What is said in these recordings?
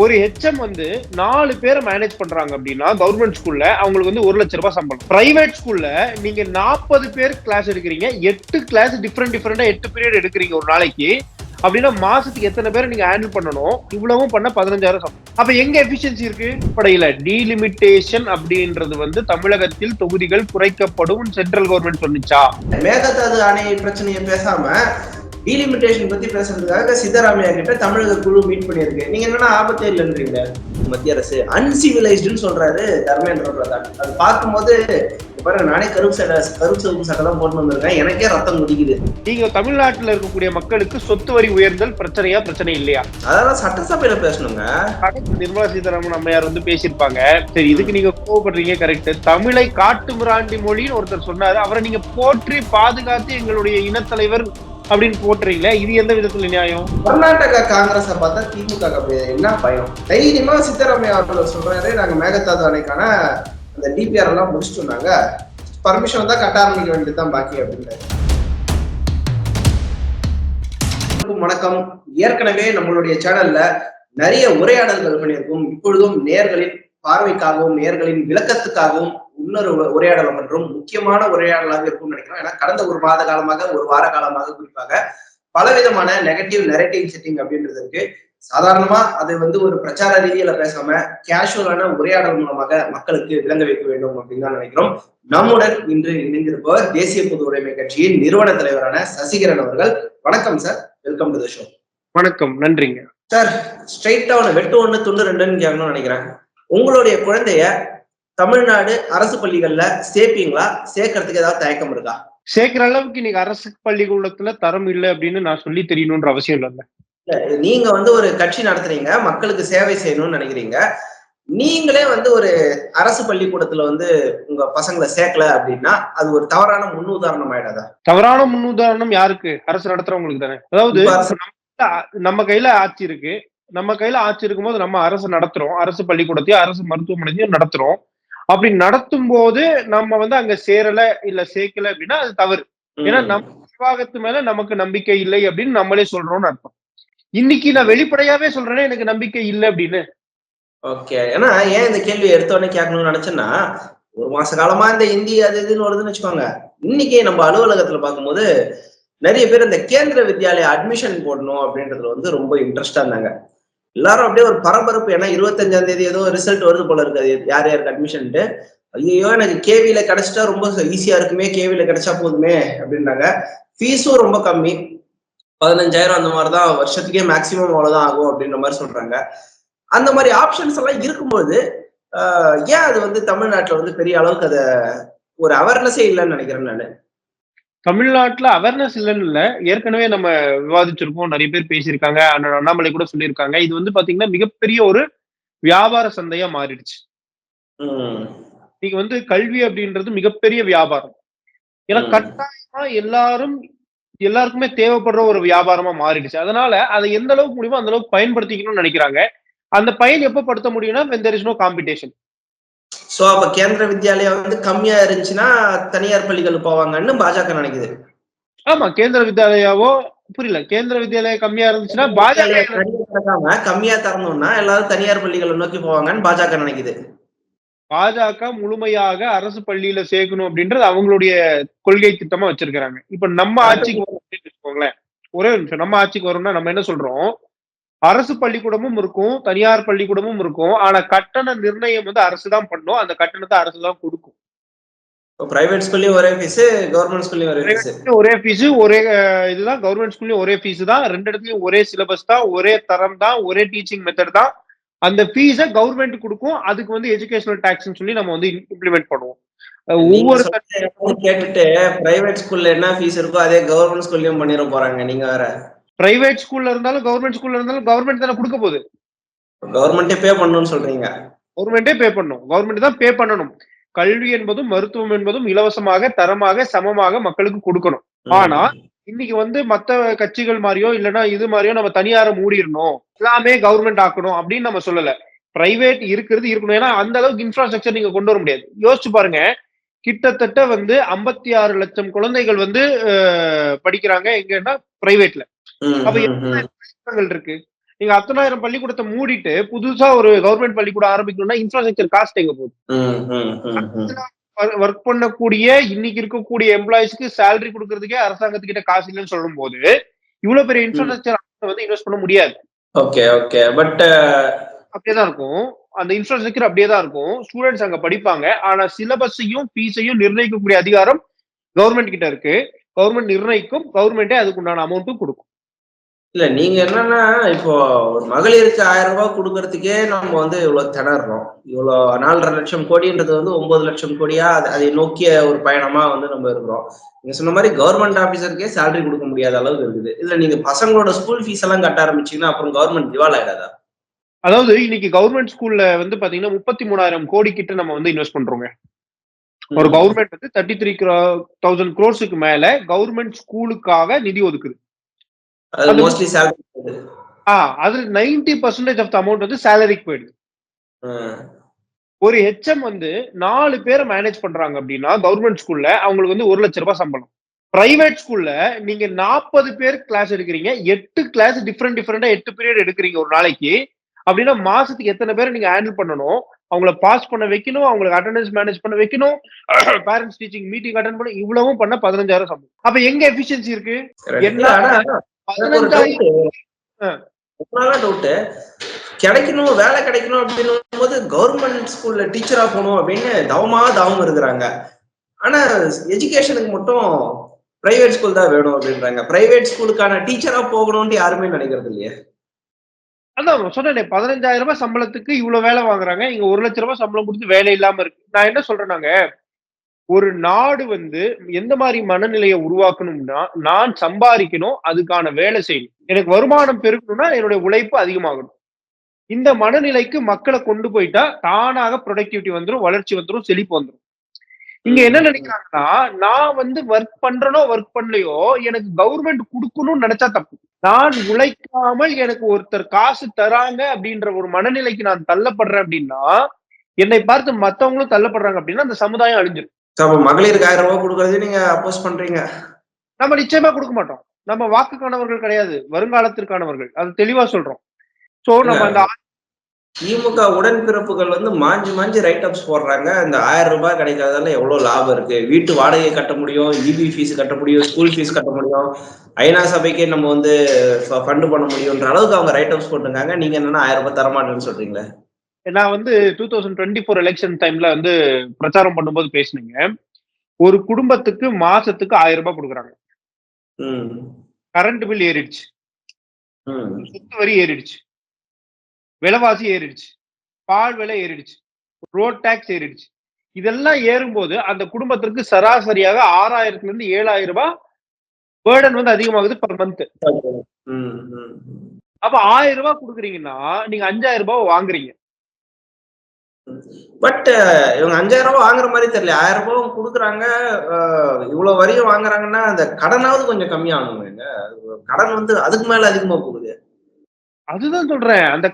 ஒரு ஹெச்எம் வந்து 4 பேரை மேனேஜ் பண்றாங்க அப்படின்னா கவர்மெண்ட் ஸ்கூல்ல அவங்களுக்கு வந்து 1 லட்சம் ரூபாய் சம்பளம். பிரைவேட் ஸ்கூல்ல நீங்க 40 பேர் கிளாஸ் எடுக்கிறீங்க, 8 கிளாஸ் டிஃபரெண்டா 8 பீரியட் எடுக்கிறீங்க ஒரு நாளைக்கு அப்படின்னா மாசத்துக்கு எத்தனை பேரை நீங்க ஹேண்டில் பண்ணணும்? இவ்வளவும் பண்ண 15,000 சம்பளம். அப்ப எங்க எஃபிஷியன்சி இருக்கு? படையில டீலிமிட்டேஷன் அப்படின்றது வந்து தமிழகத்தில் தொகுதிகள் குறைக்கப்படும் சென்ட்ரல் கவர்மெண்ட் சொன்னிச்சா? மேகதாது அணை பிரச்சனையை பேசாம டீலிமிட்டேஷன் பத்தி பேசுறதுக்காக சித்தராமையா கிட்ட தமிழக குழு மீட் பண்ணியிருக்கு. நீங்க என்னன்னா ஆபத்தே இல்லைன்றீங்க. மத்திய அரசு அன்சிவிலைஸ்டுன்னு சொல்றாரு தர்மேந்திர பிரதான். அது பார்க்கும்போது பாருங்க, நானே கருப்பு சட்டெல்லாம் போட்டு வந்திருக்கேன், எனக்கே ரத்தம் குடிக்குது. நீங்க தமிழ்நாட்டுல இருக்கக்கூடிய மக்களுக்கு சொத்து வரி உயர்ந்தல் பிரச்சனை இல்லையா? அதெல்லாம் சட்டசபையில பேசணுங்க. நிர்மலா சீதாராமன் அம்மையார் வந்து பேசியிருப்பாங்க. சரி, இதுக்கு நீங்க கோவப்படுறீங்க, கரெக்ட். தமிழை காட்டு மிராண்டி மொழின்னு ஒருத்தர் சொன்னாரு, அவரை நீங்க போற்றி பாதுகாத்து எங்களுடைய இனத்தலைவர் அப்படின்னு போட்டுறீங்களே, இது எந்த விதத்துல நியாயம்? கர்நாடகா காங்கிரஸை பார்த்தா திமுக என்ன பயம்? தைரியமா சித்தராமையா அவர்கள் சொல்றாரு, நாங்க மேகதாது அணைக்கான அந்த டிபிஆர் எல்லாம் முடிச்சுட்டோம்னாங்க, பர்மிஷன் தான் கட்ட ஆரம்பிக்க வேண்டியதுதான் பாக்கி அப்படின்றாரு. வணக்கம். ஏற்கனவே நம்மளுடைய சேனல்ல நிறைய உரையாடல்கள் பண்ணியிருக்கும். இப்பொழுதும் நேயர்களின் பார்வைக்காகவும் நேயர்களின் விளக்கத்துக்காகவும் இன்னொரு உரையாடல் மற்றும் முக்கியமான உரையாடலாக இருக்கும்னு நினைக்கிறேன். ஏன்னா கடந்த ஒரு மாத காலமாக, ஒரு வார காலமாக குறிப்பாக பலவிதமான நெகட்டிவ் நெரேட்டிவ் செட்டிங் அப்படின்றது இருக்கு. சாதாரணமா அது வந்து ஒரு பிரச்சார ரீதியில பேசாம கேஷுவலான உரையாடல் மூலமாக மக்களுக்கு விளங்க வைக்க வேண்டும் அப்படின்னு தான் நினைக்கிறோம். நம்முடன் இன்று இணைந்திருப்பவர் தேசிய பொது உடைமை கட்சியின் நிறுவன தலைவரான சசிகரன் அவர்கள். வணக்கம் sir, welcome to the show. வணக்கம், நன்றிங்க சார். ஸ்ட்ரெயிட்டா வெட்டு 1 துண்டு 2ன்னு கேட்கணும்னு நினைக்கிறேன். உங்களுடைய குழந்தைய தமிழ்நாடு அரசு பள்ளிகள்ல சேர்ப்பீங்களா? சேர்க்கறதுக்கு ஏதாவது தயக்கம் இருக்கா? சேர்க்கிற அளவுக்கு இன்னைக்கு அரசு பள்ளிக்கூடத்துல தரம் இல்லை அப்படின்னு நான் சொல்லி தெரியணும்ன்ற அவசியம் இல்ல. நீங்க வந்து ஒரு கட்சி நடத்துறீங்க, மக்களுக்கு சேவை செய்யணும்னு நினைக்கிறீங்க. நீங்களே வந்து ஒரு அரசு பள்ளிக்கூடத்துல வந்து உங்க பசங்களை சேர்க்கல அப்படின்னா அது ஒரு தவறான முன்னுதாரணம் ஆயிடாதா? தவறான முன்னுதாரணம் யாருக்கு? அரசு நடத்துறவங்களுக்கு தானே. அதாவது நம்ம கையில ஆட்சி இருக்கு. நம்ம கையில ஆட்சி இருக்கும்போது நம்ம அரசு நடத்துறோம், அரசு பள்ளிக்கூடத்தையும் அரசு மருத்துவமனையும் நடத்துறோம். அப்படி நடத்தும் போது நம்ம வந்து அங்க சேரல இல்ல சேர்க்கல அப்படின்னா அது தவறு. ஏன்னா நம்ம நிர்வாகத்து மேல நமக்கு நம்பிக்கை இல்லை அப்படின்னு நம்மளே சொல்றோம்னு அர்த்தம். இன்னைக்கு நான் வெளிப்படையாவே சொல்றேன்னா எனக்கு நம்பிக்கை இல்லை அப்படின்னு. ஓகே. ஏன்னா ஏன் இந்த கேள்வி எடுத்தோடனே கேட்கணும்னு நினைச்சேன்னா, ஒரு மாச காலமா இந்த இந்தி அது இதுன்னு வருதுன்னு வச்சுக்கோங்க. இன்னைக்கு நம்ம அலுவலகத்துல பார்க்கும்போது நிறைய பேர் இந்த கேந்திர வித்யாலயா அட்மிஷன் போடணும் அப்படின்றதுல வந்து ரொம்ப இன்ட்ரெஸ்டா இருந்தாங்க. எல்லாரும் அப்படியே ஒரு பரபரப்பு. ஏன்னா 25ஆம் தேதி ஏதோ ரிசல்ட் வருது போல இருக்காது, யார் யாருக்கு அட்மிஷன்ட்டு. ஐயோ, எனக்கு கேவில கிடைச்சிட்டா ரொம்ப ஈஸியா இருக்குமே, கேவில கிடைச்சா போதுமே அப்படின்றாங்க. ஃபீஸும் ரொம்ப கம்மி, 15,000 அந்த மாதிரிதான், வருஷத்துக்கே மேக்சிமம் அவ்வளவுதான் ஆகும் அப்படின்ற மாதிரி சொல்றாங்க. அந்த மாதிரி ஆப்ஷன்ஸ் எல்லாம் இருக்கும்போது ஏன் அது வந்து தமிழ்நாட்டுல வந்து பெரிய அளவுக்கு அத ஒரு அவேர்னஸே இல்லைன்னு நினைக்கிறேன் நானு. தமிழ்நாட்டுல அவேர்னஸ் இல்லைன்னு இல்ல, ஏற்கனவே நம்ம விவாதிச்சிருக்கோம், நிறைய பேர் பேசியிருக்காங்க, அண்ணாமலை கூட சொல்லியிருக்காங்க. இது வந்து பாத்தீங்கன்னா மிகப்பெரிய ஒரு வியாபார சந்தையா மாறிடுச்சு. நீங்க வந்து கல்வி அப்படின்றது மிகப்பெரிய வியாபாரம். ஏன்னா கட்டாயமா எல்லாருக்குமே தேவைப்படுற ஒரு வியாபாரமா மாறிடுச்சு. அதனால அதை எந்த அளவுக்கு முடியுமோ அந்த அளவுக்கு பயன்படுத்திக்கணும்னு நினைக்கிறாங்க. அந்த பயன் எப்ப படுத்த முடியும்னா when there is no competition. So அப்ப கேந்திர வித்யாலயா வந்து கம்மியா இருந்துச்சுன்னா தனியார் பள்ளிகள் போவாங்கன்னு பாஜக நினைக்குது. ஆமா, கேந்திர வித்யாலயாவோ புரியல, கேந்திர வித்யாலயா கம்மியா இருந்துச்சுன்னா பாஜக கம்மியா தரணும்னா எல்லாரும் தனியார் பள்ளிகளை நோக்கி போவாங்கன்னு பாஜக நினைக்குது. பாஜக முழுமையாக அரசு பள்ளியில சேர்க்கணும் அப்படின்றது அவங்களுடைய கொள்கை திட்டமா வச்சிருக்கிறாங்க. இப்ப நம்ம ஆட்சிக்கு வச்சுக்கோங்களேன், ஒரே நிமிஷம், நம்ம ஆட்சிக்கு வரும்னா நம்ம என்ன சொல்றோம்? அரசு பள்ளிக்கூடமும் இருக்கும், தனியார் பள்ளிக்கூடமும் இருக்கும். ஆனா கட்டண நிர்ணயம் வந்து அரசு தான் பண்ணும், அந்த கட்டணத்தை அரசு தான் கொடுக்கும். பிரைவேட் ஸ்கூல்லயும் ஒரே ஃபீஸ், கவர்மெண்ட் ஸ்கூல்லயும் ஒரே ஃபீஸ். ஒரே ஃபீஸ், ஒரே இதுதான். கவர்மெண்ட் ஸ்கூல்லயும் ஒரே ஃபீஸ் தான். 2 இடத்துலயும் ஒரே சிலபஸ் தான், ஒரே தரம் தான், ஒரே டீச்சிங் மெத்தட் தான். அந்த ஃபீஸை கவர்மெண்ட் கொடுக்கும். அதுக்கு வந்து எஜுகேஷனல் டாக்ஸ்ன்னு சொல்லி நம்ம வந்து இம்ப்ளிமெண்ட் பண்ணுவோம். ஒவ்வொரு கேட்டுட்டு பிரைவேட் ஸ்கூல்ல என்ன ஃபீஸ் இருக்கோ அதே கவர்மெண்ட் ஸ்கூல்லயும் பண்ணிட போறாங்க. நீங்க வேற பிரைவேட் ஸ்கூல்ல இருந்தாலும் கவர்மெண்ட் ஸ்கூல்ல இருந்தாலும் கவர்மெண்ட் தானே கொடுக்க போகுது. கவர்மெண்டே பே பண்ணணும்னு சொல்றீங்க? கவர்மெண்டே பே பண்ணணும், கவர்மெண்ட் தான் பே பண்ணணும். கல்வி என்பதும் மருத்துவம் என்பதும் இலவசமாக, தரமாக, சமமாக மக்களுக்கு கொடுக்கணும். ஆனா இன்னைக்கு வந்து மத்த கட்சிகள் மாதிரியோ இல்லைன்னா இது மாதிரியோ நம்ம தனியார மூடிடணும், எல்லாமே கவர்மெண்ட் ஆக்கணும் அப்படின்னு நம்ம சொல்லல. பிரைவேட் இருக்கணும். ஏன்னா அந்த அளவுக்கு இன்ஃப்ராஸ்ட்ரக்சர் நீங்க கொண்டு வர முடியாது. யோசிச்சு பாருங்க, கிட்டத்தட்ட வந்து 56 லட்சம் குழந்தைகள் வந்து படிக்கிறாங்க எங்கன்னா பிரைவேட்ல. அப்ப இருக்கு. நீங்க 10,000 பள்ளிக்கூடத்தை மூடிட்டு புதுசா ஒரு கவர்மெண்ட் பள்ளிக்கூடம் ஆரம்பிக்கணும்னா இன்ஃப்ராஸ்ட்ரக்சர் காஸ்ட் எங்க போகுது? ஒர்க் பண்ணக்கூடிய இன்னைக்கு இருக்கக்கூடிய எம்ப்ளாயிஸ்க்கு சேலரி கொடுக்கறதுக்கே அரசாங்கத்துக்கிட்ட காசு இல்லைன்னு சொல்லும் போது இவ்வளவு பெரிய இன்ஃப்ராஸ்ட்ரக்சர் வந்து இன்வெஸ்ட் பண்ண முடியாது. ஓகே ஓகே பட் அப்படியேதான் இருக்கும். அந்த இன்ஃப்ராஸ்ட்ரக்சர் அப்படியே தான் இருக்கும். ஸ்டூடெண்ட்ஸ் அங்க படிப்பாங்க. ஆனா சிலபஸையும் ஃபீஸையும் நிர்ணயிக்கக்கூடிய அதிகாரம் கவர்மெண்ட் கிட்ட இருக்கு. கவர்மெண்ட் நிர்ணயிக்கும், கவர்மெண்டே அதுக்கு உண்டான அமௌண்ட்டும் கொடுக்கும். இல்ல நீங்க என்னன்னா இப்போ ஒரு மகளிருக்கு 1000 ரூபாய் கொடுக்கறதுக்கே நம்ம வந்து இவ்வளவு திணறோம். இவ்வளவு 4.5 லட்சம் கோடின்றது வந்து 9 லட்சம் கோடியா அதை நோக்கிய ஒரு பயணமா வந்து நம்ம இருக்கிறோம். நீங்க சொன்ன மாதிரி கவர்மெண்ட் ஆபீசருக்கே சேலரி கொடுக்க முடியாத அளவுக்கு இருக்குது. இல்ல நீங்க பசங்களோட ஸ்கூல் ஃபீஸ் எல்லாம் கட்ட ஆரம்பிச்சீங்கன்னா அப்புறம் கவர்மெண்ட் திவால் ஆயிடாதா? அதாவது இன்னைக்கு கவர்மெண்ட் ஸ்கூல்ல வந்து பாத்தீங்கன்னா 33,000 கோடி கிட்ட நம்ம வந்து இன்வெஸ்ட் பண்றோங்க. ஒரு கவர்மெண்ட் வந்து 33,000 crores மேல கவர்மெண்ட் ஸ்கூலுக்காக நிதி ஒதுக்குது. அது மோஸ்ட்லி சேலரி. அதுல 90% ஆஃப் த அமௌண்ட் வந்து சேலரிக்கு போயிடுது. ஒரு ஹெச்எம் வந்து 4 பேரை மேனேஜ் பண்றாங்க அப்படின்னா கவர்மெண்ட் ஸ்கூல்ல அவங்களுக்கு வந்து 1 லட்சம் ரூபாய் சம்பளம். பிரைவேட் ஸ்கூல்ல நீங்க 40 பேர் கிளாஸ் எடுக்கிறீங்க, 8 கிளாஸ் டிஃபரெண்டா 8 பீரியட் எடுக்கிறீங்க ஒரு நாளைக்கு அப்படின்னா மாசத்துக்கு எத்தனை பேரை நீங்க ஹேண்டில் பண்ணணும்? அவங்கள பாஸ் பண்ண வைக்கணும், அவங்களுக்கு அட்டெண்டன்ஸ் மேனேஜ் பண்ண வைக்கணும், பேரண்ட்ஸ் டீச்சிங் மீட்டிங் அட்டெண்ட் பண்ண இவ்வளவும் பண்ண 15,000 சம்பளம். அப்ப எங்க எஃபிஷியன்சி இருக்கு? என்ன 15,000 கிடைக்கணும், வேலை கிடைக்கணும் அப்படின்னு போது கவர்மெண்ட் ஸ்கூல்ல டீச்சரா போகணும் அப்படின்னு தவம் இருக்கிறாங்க. ஆனா எஜுகேஷனுக்கு மட்டும் பிரைவேட் ஸ்கூல் தான் வேணும் அப்படின்றாங்க. பிரைவேட் ஸ்கூலுக்கான டீச்சரா போகணும்னு யாருமே நினைக்கிறது இல்லையே. அதான் சொன்னேன், 15,000 ரூபாய் சம்பளத்துக்கு இவ்வளவு வேலை வாங்குறாங்க. இங்க 1 லட்சம் ரூபாய் சம்பளம் கொடுத்து வேலை இல்லாம இருக்கு. நான் என்ன சொல்றேன்னாங்க, ஒரு நாடு வந்து எந்த மாதிரி மனநிலையை உருவாக்கணும்னா, நான் சம்பாதிக்கணும், அதுக்கான வேலை செய்யணும், எனக்கு வருமானம் பெருக்கணும்னா என்னுடைய உழைப்பு அதிகமாகணும். இந்த மனநிலைக்கு மக்களை கொண்டு போயிட்டா தானாக ப்ரொடக்டிவிட்டி வந்துடும், வளர்ச்சி வந்துடும், செழிப்பு வந்துடும். இங்க என்ன நினைக்கிறாங்கன்னா, நான் வந்து ஒர்க் பண்றனோ ஒர்க் பண்ணலையோ எனக்கு கவர்மெண்ட் கொடுக்கணும்னு நினைச்சா தப்பு. நான் உழைக்காமல் எனக்கு ஒருத்தர் காசு தராங்க அப்படின்ற ஒரு மனநிலைக்கு நான் தள்ளப்படுறேன் அப்படின்னா, என்னை பார்த்து மத்தவங்களும் தள்ளப்படுறாங்க அப்படின்னா அந்த சமுதாயம் அழிஞ்சிடும். மகளிருக்கு 1000 ரூபாய் கொடுக்கறது நீங்க அப்போஸ் பண்றீங்க? நம்ம நிச்சயமா கொடுக்க மாட்டோம். நம்ம வாக்குக்கானவர்கள் கிடையாது, வருங்காலத்திற்கானவர்கள். அது தெளிவா சொல்றோம். சோ நம்ம அந்த திமுக உடன்பிறப்புகள் வந்து மாஞ்சி ரைட் அப்ஸ் போடுறாங்க. இந்த 1000 ரூபாய் கிடைக்காததால எவ்வளவு லாபம் இருக்கு, வீட்டு வாடகையை கட்ட முடியும், இபி ஃபீஸ் கட்ட முடியும், ஸ்கூல் ஃபீஸ் கட்ட முடியும், ஐநா சபைக்கே நம்ம வந்து ஃபண்ட் பண்ண முடியும்ன்ற அளவுக்கு அவங்க ரைட் அப்ஸ் போட்டுருக்காங்க. நீங்க என்னன்னா 1000 ரூபாய் தரமாட்டேன்னு சொல்றீங்களா? நான் வந்து 2024 எலெக்ஷன் டைம்ல வந்து பிரச்சாரம் பண்ணும்போது பேசினீங்க. ஒரு குடும்பத்துக்கு மாசத்துக்கு 1000 ரூபாய் கொடுக்குறாங்க. கரண்ட் பில் ஏறிடுச்சு, சொத்து வரி ஏறிடுச்சு, விலைவாசி ஏறிடுச்சு, பால் விலை ஏறிடுச்சு, ரோட் டாக்ஸ் ஏறிடுச்சு. இதெல்லாம் ஏறும்போது அந்த குடும்பத்திற்கு சராசரியாக 6,000 இருந்து 7,000 ரூபாய் பேர்டன் வந்து அதிகமாகுது பர் மந்த். அப்ப 1000 ரூபாய் கொடுக்குறீங்கன்னா நீங்க 5,000 ரூபாய் வாங்குறீங்க. பட் இவங்க 5,000 ரூபாய் வாங்குற மாதிரி தெரியல. 1000 ரூபாய் கொடுக்குறாங்க, இவ்வளவு வரியும் வாங்குறாங்கன்னா அந்த கடனாவது கொஞ்சம் கம்மியாகணுங்க. கடன் வந்து அதுக்கு மேல அதிகமா போகுது. அதுதான் சொல்றேன், அந்த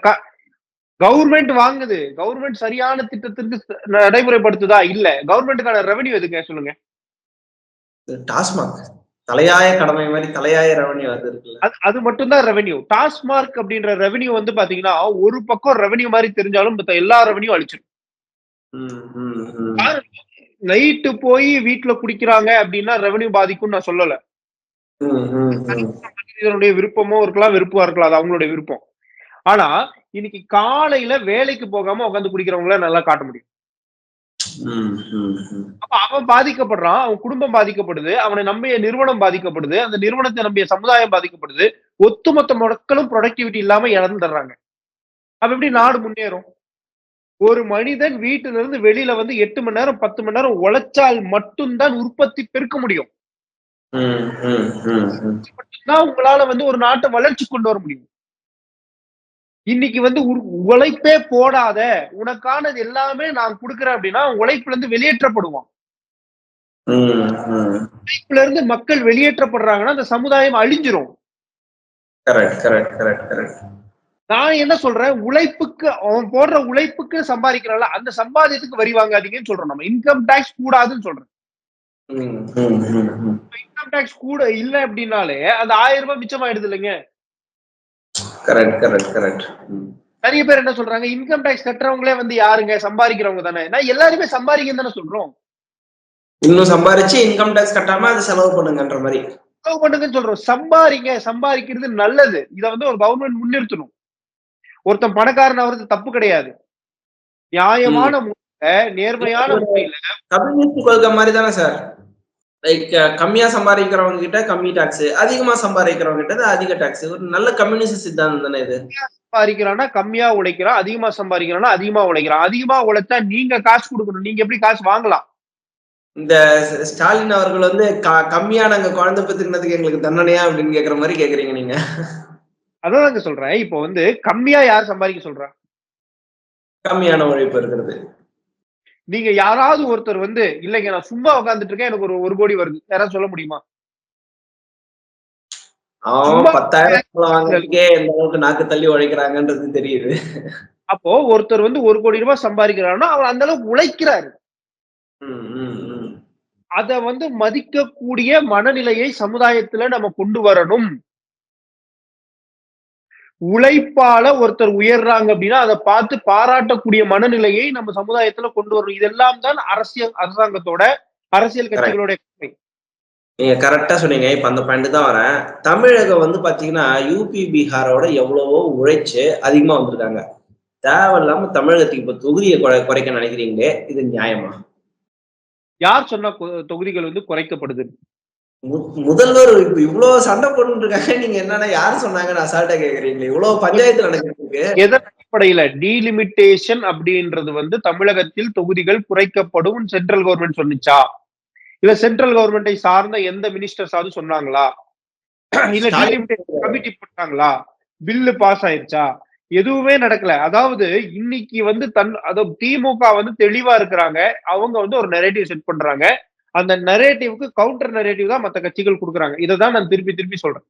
கவர்மெண்ட் வாங்குது, கவர்மெண்ட் சரியான திட்டத்திற்கு நடைமுறைப்படுத்துதா? இல்ல. கவர்மெண்ட்டுக்கான ரெவென்யூ எதுங்க சொல்லுங்க? டாஸ்மாக் தலையாய கடமை மாதிரி தலையாய ரெவென்யூ அது இருக்குல்ல, அது மட்டும் தான் ரெவென்யூ. டாஸ்மார்க் அப்படின்ற ரெவென்யூ வந்து பாத்தீங்கன்னா ஒரு பக்கம் ரெவென்யூ மாதிரி தெரிஞ்சாலும் எல்லா ரெவென்யூ அழிச்சிடும். நைட்டு போய் வீட்டுல குடிக்கிறாங்க அப்படின்னா ரெவென்யூ பாதிக்கும் நான் சொல்லல. இதனுடைய விருப்பமோ இருக்கலாம், வெறுப்பா இருக்கலாம், அது அவங்களுடைய விருப்பம். ஆனா இன்னைக்கு காலையில வேலைக்கு போகாம உட்காந்து குடிக்கிறவங்கள நல்லா காட்ட முடியும். அப்ப அவன் பாதிக்கப்படுறான், அவன் குடும்பம் பாதிக்கப்படுது, அவனை நம்பிய நிறுவனம் பாதிக்கப்படுது, அந்த நிறுவனத்தை நம்பிய சமுதாயம் பாதிக்கப்படுது, ஒட்டுமொத்த மக்களும் ப்ரொடக்டிவிட்டி இல்லாம இழந்துடுறாங்க. அப்ப எப்படி நாடு முன்னேறும்? ஒரு மனிதன் வீட்டுல இருந்து வெளியில வந்து 8 மணி நேரம் 10 மணி நேரம் உழைச்சால் மட்டும்தான் உற்பத்தி பெருக்க முடியும். உங்களால வந்து ஒரு நாட்டை வளர்ச்சி கொண்டு வர முடியும். இன்னைக்கு வந்து உழைப்பே போடாத, உனக்கானது எல்லாமே நான் கொடுக்குறேன் அப்படின்னா உழைப்புல இருந்து வெளியேற்றப்படுவான். உழைப்புல இருந்து மக்கள் வெளியேற்றப்படுறாங்கன்னா அந்த சமுதாயம் அழிஞ்சிரும். நான் என்ன சொல்றேன், உழைப்புக்கு அவன் போடுற உழைப்புக்கு சம்பாதிக்கிறான்ல அந்த சம்பாதியத்துக்கு வரி வாங்காதீங்கன்னு சொல்றோம். நம்ம இன்கம் டாக்ஸ் கூடாதுன்னு சொல்றேன். இன்கம் டாக்ஸ் கூட இல்ல அப்படின்னாலே அந்த 1000 ரூபாய் மிச்சமாயிடுது இல்லைங்க. Correct correct correct. நிறைய பேர் என்ன சொல்றாங்க, இன்கம் டாக்ஸ் கட்டுறவங்களே வந்து யாருங்க, சம்பாதிக்கிறவங்க தானே. நான் எல்லாருமே சம்பாதிக்கன்னு தானே சொல்றோம். இன்னும் சம்பாரிச்சு இன்கம் டாக்ஸ் கட்டாம அது செலவு பண்ணுங்கன்ற மாதிரி செலவு பண்ணுங்கன்னு சொல்றோம். சம்பாதிக்கிறது நல்லது. இதை வந்து ஒரு கவர்மெண்ட் முன்னிறுத்தணும். ஒருத்தன் பணக்காரன் ஆகுறது தப்பு கிடையாது. நியாயமான முறையில, நேர்மையான முறையில. கம்யூனிஸ்ட் கொள்கை மாதிரி தானே சார். லைக் கம்மியா சம்பாதிக்கிறவங்க கிட்ட கம்மி டாக்ஸ், அதிகமா சம்பாதிக்கிறவங்க கிட்ட அதிக டாக்ஸ். ஒரு நல்ல கம்யூனிஸ்ட் சித்தாந்தம் தானே இது. சம்பாதிக்கிறான்னா கம்மியா உழைக்கிறான், அதிகமா சம்பாதிக்கிறான்னா அதிகமா உழைக்கிறான். அதிகமா உழைச்சா நீங்க காசு கொடுக்கணும். நீங்க எப்படி காசு வாங்கலாம்? இந்த ஸ்டாலின் அவர்கள் வந்து கம்மியா நாங்க குழந்தை பெத்துக்கிறதுக்கு எங்களுக்கு தண்டனையா அப்படின்னு கேக்குற மாதிரி கேக்குறீங்க நீங்க. அதான் சொல்றேன். இப்போ வந்து கம்மியா யார் சம்பாதிக்க சொல்றா? கம்மியான உழைப்பு இருக்கிறது. நீங்க யாராவது ஒருத்தர் வந்து இல்லைங்க நான் சும்மா உட்கார்ந்துட்டு இருக்கேன், எனக்கு ஒரு கோடி வருது, யாராவது சொல்ல முடியுமா? 10,000 வாங்குறதுக்கே எந்த அளவுக்கு நாக்கு தள்ளி உழைக்கிறாங்கன்றது தெரியுது. அப்போ ஒருத்தர் வந்து 1 கோடி ரூபாய் சம்பாதிக்கிறாருன்னா அவர் அந்த அளவுக்கு உழைக்கிறாரு. அத வந்து மதிக்கக்கூடிய மனநிலையை சமுதாயத்துல நம்ம கொண்டு வரணும். உழைப்பால ஒருத்தர் உயர்றாங்க அப்படின்னா அதை பார்த்து பாராட்டக்கூடிய மனநிலையை நம்ம சமுதாயத்துல கொண்டு வரணும். இதெல்லாம் தான் அரசாங்கத்தோட, அரசியல் கட்சிகளோட. நீங்க கரெக்டா சொன்னீங்க. இப்ப அந்த பாயிண்ட் தான் வரேன். தமிழகம் வந்து பாத்தீங்கன்னா யூபி பீகாரோட எவ்வளவோ உழைச்சு அதிகமா வந்திருக்காங்க. தேவையில்லாம தமிழகத்துக்கு இப்ப தொகுதியை குறைக்க நினைக்கிறீங்களே, இது நியாயமா? யார் சொன்னா தொகுதிகள் வந்து குறைக்கப்படுது? முதல்வர் இவ்வளவு சண்டை போட்டு இருக்காங்க, நீங்க என்னன்னா யாரு சொன்னாங்கன்னு அசால்ட்டா கேக்குறீங்களே. இவ்வளவு பஞ்சாயத்து நடக்குது. எதன் அடிப்படையில டீலிமிட்டேஷன் அப்படின்றது வந்து தமிழகத்தில் தொகுதிகள் குறைக்கப்படும் சென்ட்ரல் கவர்மெண்ட் சொன்னிச்சா? இல்ல சென்ட்ரல் கவர்மெண்டை சார்ந்த எந்த மினிஸ்டர்ஸாவது சொன்னாங்களா? இல்ல டீலிமிட்டேஷன் கமிட்டி போட்டாங்களா? பில்லு பாஸ் ஆயிருச்சா? எதுவுமே நடக்கல. அதாவது இன்னைக்கு வந்து திமுக வந்து தெளிவா இருக்கிறாங்க. அவங்க வந்து ஒரு நரேட்டிவ் செட் பண்றாங்க. அந்த நரேட்டிவ்க்கு கவுண்டர் நரேட்டிவ் தான் மத்த கட்சிகள் கொடுக்குறாங்க. இதைதான் நான் திருப்பி சொல்றேன்.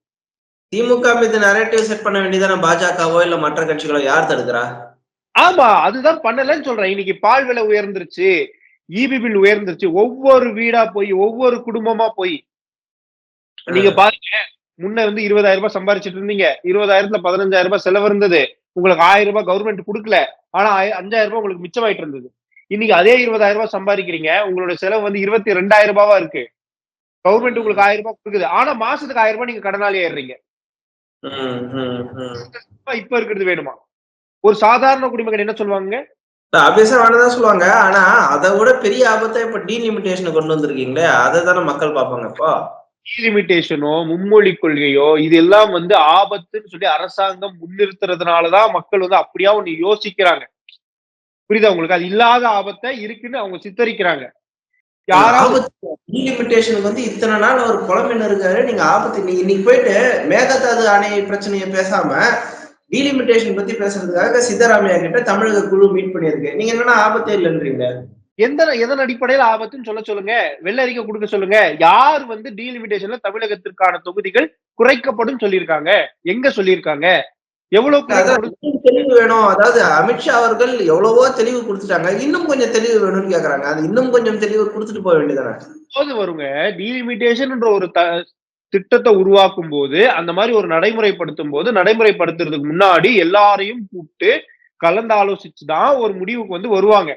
திமுக மீது நரேட்டிவ் செட் பண்ண வேண்டியதான பாஜகவோ இல்ல மற்ற கட்சிகளோ யார் தடுக்கிறா? ஆமா, அதுதான் பண்ணலன்னு சொல்றேன். இன்னைக்கு பால் விலை உயர்ந்துருச்சு, ஈபி பில் உயர்ந்துருச்சு. ஒவ்வொரு வீடா போய், ஒவ்வொரு குடும்பமா போய் நீங்க பாருங்க. முன்ன வந்து 20,000 ரூபாய் சம்பாரிச்சிட்டு இருந்தீங்க. 20,000த்துல 15,000 ரூபாய் செலவு இருந்தது. உங்களுக்கு 1000 ரூபாய் கவர்மெண்ட் கொடுக்கல. ஆனா 5,000 ரூபாய் உங்களுக்கு மிச்சமாயிட்டு இருந்தது. இன்னைக்கு அதே 20,000 ரூபாய் சம்பாதிக்கிறீங்க. உங்களோட செலவு வந்து 22,000 ரூபாவா இருக்கு. கவர்மெண்ட் உங்களுக்கு 1000 ரூபாய் கொடுக்குது. ஆனா மாசத்துக்கு 1000 ரூபாய் நீங்க கடனாளி ஏறுறீங்க. இப்ப இருக்கிறது வேணுமா? ஒரு சாதாரண குடிமகன் என்ன சொல்லுவாங்க? அபியஸாதான் சொல்லுவாங்க. ஆனா அதை விட பெரிய ஆபத்தை இப்ப டீலிமிட்டேஷனை கொண்டு வந்திருக்கீங்களே, அதை தானே மக்கள் பார்ப்பாங்க. இப்போ டீலிமிட்டேஷனோ மும்மொழி கொள்கையோ இது எல்லாம் வந்து ஆபத்துன்னு சொல்லி அரசாங்கம் முன்னிறுத்துறதுனாலதான் மக்கள் வந்து அப்படியா ஒண்ணு யோசிக்கிறாங்க. புரியுதா உங்களுக்கு? அது இல்லாத ஆபத்தை இருக்குன்னு அவங்க சித்தரிக்கிறாங்க. யாராவது டீலிமிட்டேஷனுக்கு வந்து இத்தனை நாள் ஒரு குழம்பின்னு இருக்காரு. நீங்க ஆபத்து இன்னைக்கு போயிட்டு மேகதாது அணை பிரச்சனையை பேசாம டீலிமிட்டேஷன் பத்தி பேசுறதுக்காக சித்தராமையா கிட்ட தமிழக குழு மீட் பண்ணியிருக்கு. நீங்க என்னன்னா ஆபத்தே இல்லைன்றீங்க. எதன் அடிப்படையில் ஆபத்துன்னு சொல்லுங்க. வெள்ள அறிக்கை கொடுக்க சொல்லுங்க. யார் வந்து டீலிமிட்டேஷன்ல தமிழகத்திற்கான தொகுதிகள் குறைக்கப்படும் சொல்லியிருக்காங்க? எங்க சொல்லியிருக்காங்க? எவ்வளவு தெளிவு வேணும். அதாவது அமித்ஷா அவர்கள் எவ்வளவோ தெளிவு கொடுத்துட்டாங்க. இன்னும் கொஞ்சம் தெளிவு வேணும்னு கேக்குறாங்க. அது இன்னும் கொஞ்சம் தெளிவு கொடுத்துட்டு போக வேண்டியதானே? போது வருங்க. டீலிமிட்டேஷன் ஒரு திட்டத்தை உருவாக்கும் போது, அந்த மாதிரி ஒரு நடைமுறைப்படுத்தும் போது, நடைமுறைப்படுத்துறதுக்கு முன்னாடி எல்லாரையும் கூப்பிட்டு கலந்து ஆலோசிச்சுதான் ஒரு முடிவுக்கு வந்து வருவாங்க.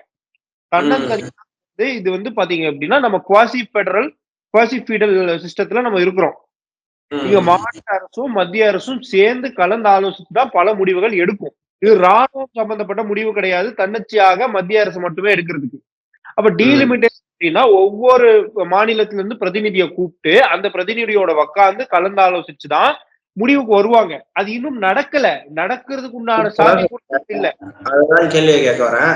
இது வந்து பாத்தீங்க அப்படின்னா நம்ம குவாசி ஃபீடல் சிஸ்டத்துல நம்ம இருக்கிறோம். இங்க மாநில அரசும் மத்திய அரசும் சேர்ந்து கலந்து ஆலோசிச்சுதான் பல முடிவுகள் எடுக்கும். இது ராணுவம் சம்பந்தப்பட்ட முடிவு கிடையாது. தன்னிச்சையாக மத்திய அரசு மட்டுமே எடுக்கிறதுக்கு. அப்ப டீலிமிட்டேஷன் அப்படின்னா ஒவ்வொரு மாநிலத்தில இருந்து பிரதிநிதியை கூப்பிட்டு அந்த பிரதிநிதியோட உட்கார்ந்து கலந்து ஆலோசிச்சுதான் முடிவுக்கு வருவாங்க. அது இன்னும் நடக்கல. நடக்கிறதுக்கு உண்டான சாத்தியம் இல்ல. அதுதான் கேள்வியை கேட்க வரேன்.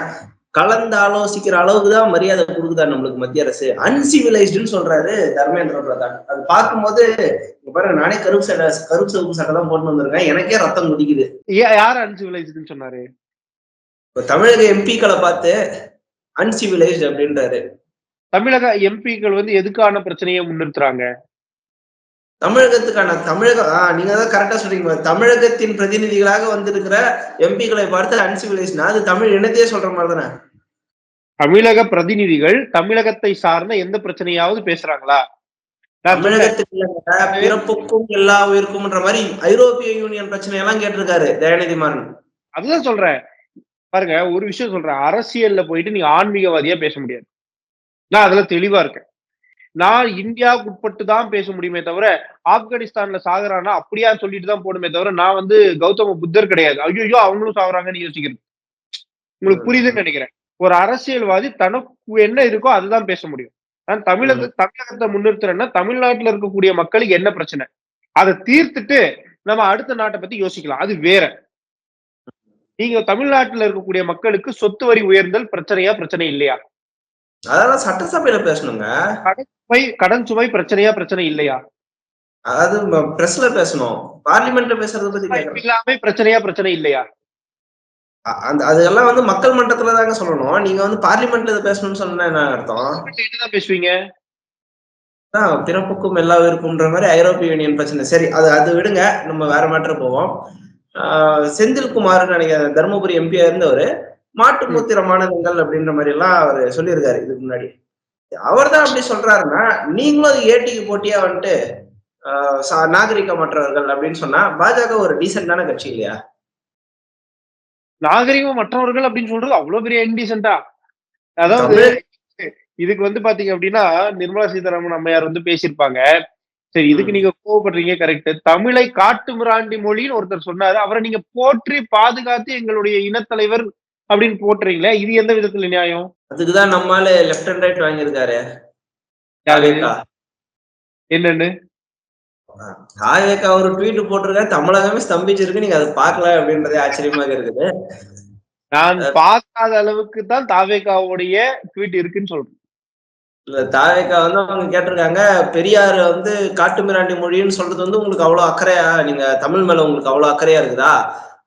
கலந்து ஆலோசிக்கிற அளவுக்குதான் மரியாதை கொடுக்குதா நம்மளுக்கு மத்திய அரசு? அன்சிவிலைஸ்டுன்னு சொல்றாரு தர்மேந்திர பிரதான். அது பார்க்கும்போது பாருங்க, நானே கருப்பு சிவப்பு சட்டை தான் போட்டு வந்திருக்கேன். எனக்கே ரத்தம் குதிக்குது. யாரு அன்சிவிலைஸ்டுன்னு சொன்னாரு? தமிழக எம்பிக்களை பார்த்து அன்சிவிலைஸ்ட் அப்படின்றாரு. தமிழக எம்பிக்கள் வந்து எதுக்கான பிரச்சனையை முன்னிறுத்துறாங்க? தமிழகத்துக்கான நீங்க தான் கரெக்டா சொல்றீங்க. தமிழகத்தின் பிரதிநிதிகளாக வந்திருக்கிற எம்பிக்களை பார்த்து அன்சிவிலைஸ்ட்னா அது தமிழ் இனத்தையே சொல்ற மாதிரி தானே? தமிழக பிரதிநிதிகள் தமிழகத்தை சார்ந்த எந்த பிரச்சனையாவது பேசுறாங்களா? நான் சொன்னேன் தமிழகத்துக்கு பிறப்புக்கும் எல்லா உயிருக்கும்ன்ற மாதிரி ஐரோப்பிய யூனியன் பிரச்சனை எல்லாம் கேட்டிருக்காரு தயாநிதி மாறன். அதுதான் சொல்றேன் பாருங்க, ஒரு விஷயம் சொல்றேன், அரசியல்ல போயிட்டு நீங்க ஆன்மீகவாதியா பேச முடியாது. நான் அதுல தெளிவா இருக்கேன். நான் இந்தியாவுக்கு உட்பட்டு தான் பேச முடியுமே தவிர, ஆப்கானிஸ்தான்ல சாகுறான்னா அப்படியா சொல்லிட்டு தான் போடுமே தவிர, நான் வந்து கௌதம புத்தர் கிடையாது. ஐய்யய்யோ! அவங்களும் சாகுறாங்கன்னு யோசிக்கிறது. உங்களுக்கு புரியுதுன்னு நினைக்கிறேன். ஒரு அரசியல்வாதி தனக்கு என்ன இருக்கோ அதுதான் பேச முடியும். நான் தமிழகத்த முன்னிறுத்துறேன்னா, தமிழ்நாட்டுல இருக்கக்கூடிய மக்களுக்கு என்ன பிரச்சனை? அத தீர்த்துட்டு நம்ம அடுத்த நாட்ட பத்தி யோசிக்கலாம். அது வேற. நீங்க தமிழ்நாட்டுல இருக்கக்கூடிய மக்களுக்கு சொத்து வரி உயர்ந்தல் பிரச்சனையா? பிரச்சனை இல்லையா? அதெல்லாம் சட்டசபையில பேசணுங்க. கடன் சுமை பிரச்சனையா? பிரச்சனை இல்லையா? அதாவது பிரஸ்ல பேசணும். பார்லிமெண்ட்ல பேசுறத பத்தி கேக்குறேன். இல்லாம பிரச்சனையா? பிரச்சனை இல்லையா? அதெல்லாம் வந்து மக்கள் மன்றத்துல தாங்க சொல்லணும். நீங்க வந்து பார்லிமெண்ட்ல இதை பேசணும்னு சொன்னா என்ன அர்த்தம்? என்னதான் பேசுவீங்க? பிறப்புக்கும் எல்லா இருக்கும்ன்ற மாதிரி ஐரோப்பிய யூனியன் பிரச்சனை. சரி, அது விடுங்க, நம்ம வேற மேட்டர் போவோம். செந்தில்குமார் நினைக்கிறேன், தருமபுரி எம்பியா இருந்தவர், மாட்டு மூத்திர மாநிலங்கள் அப்படின்ற மாதிரி எல்லாம் அவர் சொல்லியிருக்காரு இதுக்கு முன்னாடி. அவர் தான் அப்படி சொல்றாருன்னா, நீங்களும் அது ஏடிக்கு போட்டியா வந்துட்டு நாகரிகமற்றவர்கள் அப்படின்னு சொன்னா, பாஜக ஒரு டீசென்டான கட்சி இல்லையா? நாகரிகம் மற்றவர்கள் அப்படின்னு சொல்றது அவ்வளவு பெரிய இன்டீசென்டா? அதாவது இதுக்கு வந்து பாத்தீங்க அப்படின்னா, நிர்மலா சீதாராமன் அம்மையார் வந்து பேசியிருப்பாங்க. சரி, இதுக்கு நீங்க கோவப்படுறீங்க, கரெக்ட். தமிழை காட்டு மிராண்டி மொழின்னு ஒருத்தர் சொன்னாரு. அவரை நீங்க போற்றி பாதுகாத்து எங்களுடைய இனத்தலைவர் அப்படின்னு போட்டுறீங்களே, இது எந்த விதத்துல நியாயம்? அதுக்குதான் நம்மால லெப்ட் அண்ட் ரைட் வாங்கியிருக்காரு. என்னன்னு தாவேகா ஒரு ட்வீட் போட்டிருக்காரு, தமிழகமே ஸ்தம்பிச்சிருக்கு, நீங்க அதை பார்க்கல அப்படின்றதே ஆச்சரியமாக இருக்குது. நான் பார்க்காத அளவுக்கு தான் தாவேகாவுடைய ட்வீட் இருக்குன்னு சொல்றேன். இல்ல, தாவேகா வந்து அவங்க கேட்டிருக்காங்க, பெரியார் வந்து காட்டு மிராண்டி மொழின்னு சொல்றது வந்து உங்களுக்கு அவ்வளவு அக்கறையா, நீங்க தமிழ் மேல உங்களுக்கு அவ்வளவு அக்கறையா இருக்குதா?